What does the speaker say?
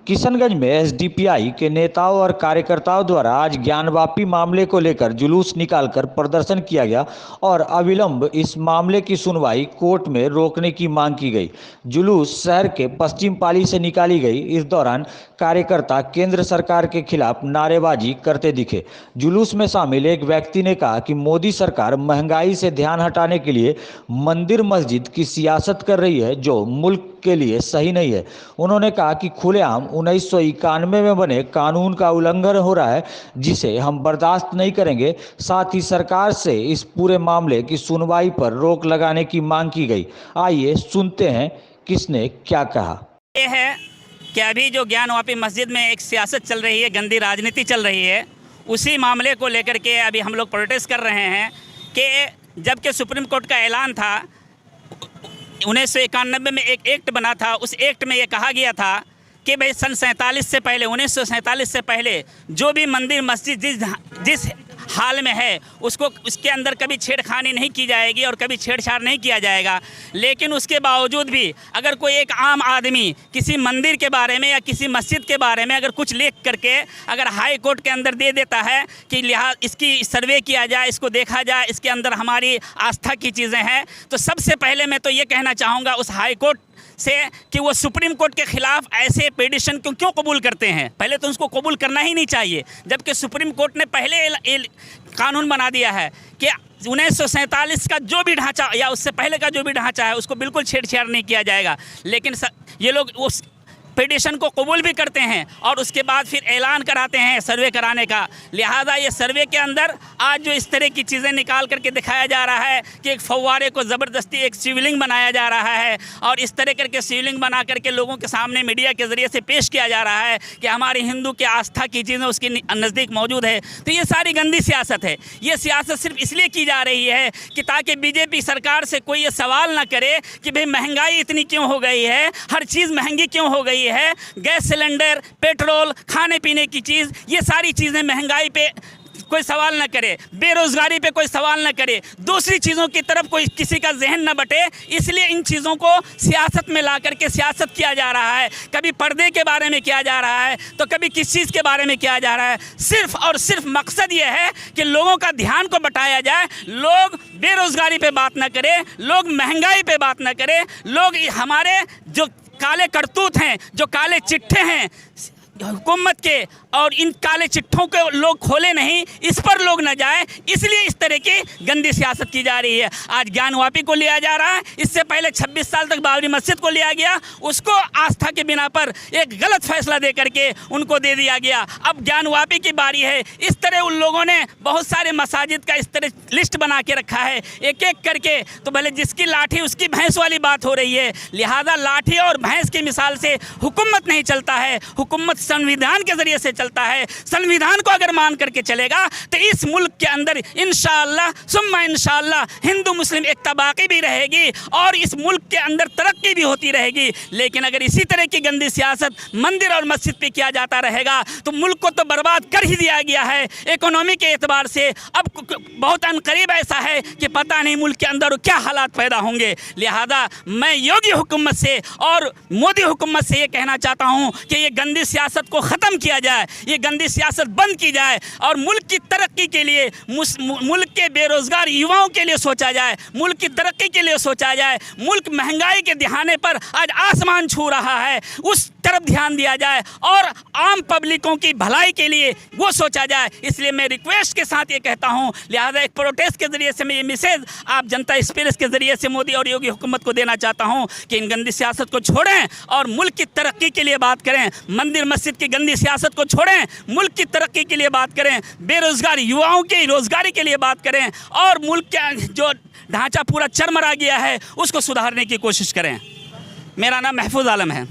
किशनगंज में एसडीपीआई के नेताओं और कार्यकर्ताओं द्वारा आज ज्ञानवापी मामले को लेकर जुलूस निकालकर प्रदर्शन किया गया और अविलंब इस मामले की सुनवाई कोर्ट में रोकने की मांग की गई। जुलूस शहर के पश्चिम पाली से निकाली गई। इस दौरान कार्यकर्ता केंद्र सरकार के खिलाफ नारेबाजी करते दिखे। जुलूस में शामिल एक व्यक्ति ने कहा कि मोदी सरकार महंगाई से ध्यान हटाने के लिए मंदिर मस्जिद की सियासत कर रही है, जो मुल्क के लिए सही नहीं है। उन्होंने कहा कि खुलेआम 1991 में बने कानून का उल्लंघन हो रहा है, जिसे हम बर्दाश्त नहीं करेंगे। साथ ही सरकार से इस पूरे मामले की सुनवाई पर रोक लगाने की मांग की गई। आइए सुनते हैं किसने क्या कहा। ये है कि अभी जो ज्ञानवापी मस्जिद में एक सियासत चल रही है, गंदी राजनीति चल रही है, उसी मामले को लेकर के अभी हम लोग प्रोटेस्ट कर रहे हैं कि जबकि सुप्रीम कोर्ट का ऐलान था, 1991 में एक एक्ट बना था, उस एक्ट में ये कहा गया था कि भाई सन 1947 से पहले जो भी मंदिर मस्जिद जिस हाल में है उसके अंदर कभी छेड़खानी नहीं की जाएगी और कभी छेड़छाड़ नहीं किया जाएगा। लेकिन उसके बावजूद भी अगर कोई एक आम आदमी किसी मंदिर के बारे में या किसी मस्जिद के बारे में अगर कुछ लिख करके अगर हाई कोर्ट के अंदर दे देता है कि इसकी सर्वे किया जाए, इसको देखा जाए, इसके अंदर हमारी आस्था की चीज़ें हैं, तो सबसे पहले मैं तो ये कहना चाहूँगा उस हाई कोर्ट से कि वो सुप्रीम कोर्ट के खिलाफ ऐसे पिटीशन क्यों कबूल करते हैं। पहले तो उसको कबूल करना ही नहीं चाहिए, जबकि सुप्रीम कोर्ट ने पहले कानून बना दिया है कि 1947 का जो भी ढांचा या उससे पहले का जो भी ढांचा है उसको बिल्कुल छेड़छाड़ नहीं किया जाएगा। लेकिन ये लोग उस पिटीशन को कबूल भी करते हैं और उसके बाद फिर ऐलान कराते हैं सर्वे कराने का। लिहाजा ये सर्वे के अंदर आज जो इस तरह की चीज़ें निकाल करके दिखाया जा रहा है कि एक फव्वारे को ज़बरदस्ती एक शिवलिंग बनाया जा रहा है और इस तरह करके शिवलिंग बना करके लोगों के सामने मीडिया के ज़रिए से पेश किया जा रहा है कि हमारे हिंदू की आस्था की चीज़ें उसके नज़दीक मौजूद है। तो ये सारी गंदी सियासत है। ये सियासत सिर्फ इसलिए की जा रही है कि ताकि बीजेपी सरकार से कोई ये सवाल ना करे कि भाई महंगाई इतनी क्यों हो गई है, हर चीज़ महंगी क्यों हो गई है, गैस सिलेंडर, पेट्रोल, खाने पीने की चीज़, ये सारी चीज़ें महंगाई पे कोई सवाल न करे, बेरोज़गारी पे कोई सवाल न करे, दूसरी चीज़ों की तरफ कोई किसी का जहन न बटे। इसलिए इन चीज़ों को सियासत में ला करके सियासत किया जा रहा है। कभी पर्दे के बारे में किया जा रहा है तो कभी किस चीज़ के बारे में किया जा रहा है। सिर्फ और सिर्फ मकसद ये है कि लोगों का ध्यान को बटाया जाए, लोग बेरोज़गारी पे बात न करें, लोग महंगाई पे बात न करें, लोग हमारे जो काले करतूत हैं, जो काले चिट्ठे हैं हुकूमत के, और इन काले चिट्ठों को लोग खोले नहीं, इस पर लोग न जाए, इसलिए इस तरह की गंदी सियासत की जा रही है। आज ज्ञानवापी को लिया जा रहा है, इससे पहले 26 साल तक बाबरी मस्जिद को लिया गया, उसको आस्था के बिना पर एक गलत फैसला दे करके उनको दे दिया गया। अब ज्ञानवापी की बारी है। इस तरह उन लोगों ने बहुत सारे मसाजिद का इस तरह लिस्ट बना के रखा है एक एक करके, तो भले जिसकी लाठी उसकी भैंस वाली बात हो रही है। लिहाजा लाठी और भैंस की मिसाल से हुकूमत नहीं चलता है, हुकूमत संविधान के जरिए से चलता है। संविधान को अगर मान करके चलेगा तो इस मुल्क के अंदर इंशाअल्लाह सुम्मा इंशाअल्लाह हिंदू मुस्लिम एकता बाकी भी रहेगी और इस मुल्क के अंदर तरक्की भी होती रहेगी। लेकिन अगर इसी तरह की गंदी सियासत मंदिर और मस्जिद पे किया जाता रहेगा तो मुल्क को तो बर्बाद कर ही दिया गया है इकोनॉमी के एतबार से। अब बहुत अनकरीब ऐसा है कि पता नहीं मुल्क के अंदर क्या हालात पैदा होंगे। लिहाजा मैं योगी हुकूमत से और मोदी हुकूमत से ये कहना चाहता हूँ कि ये गंदी सियासत को ख़त्म किया जाए, ये गंदी सियासत बंद की जाए और मुल्क की तरक्की के लिए, मुल्क के बेरोज़गार युवाओं के लिए सोचा जाए, मुल्क की तरक्की के लिए सोचा जाए। मुल्क महंगाई के दिहाने पर आज आसमान छू रहा है, उस तरफ ध्यान दिया जाए और आम पब्लिकों की भलाई के लिए वो सोचा जाए। इसलिए मैं रिक्वेस्ट के साथ ये कहता हूँ, लिहाजा एक प्रोटेस्ट के ज़रिए से मैं ये मैसेज आप जनता एक्सप्रेस के ज़रिए से मोदी और योगी हुकूमत को देना चाहता हूँ कि इन गंदी सियासत को छोड़ें और मुल्क की तरक्की के लिए बात करें। मंदिर मस्जिद की गंदी सियासत को छोड़ें, मुल्क की तरक्की के लिए बात करें, बेरोज़गार युवाओं की रोज़गारी के लिए बात करें और मुल्क का जो ढांचा पूरा चरमरा गया है उसको सुधारने की कोशिश करें। मेरा नाम महफूज आलम है।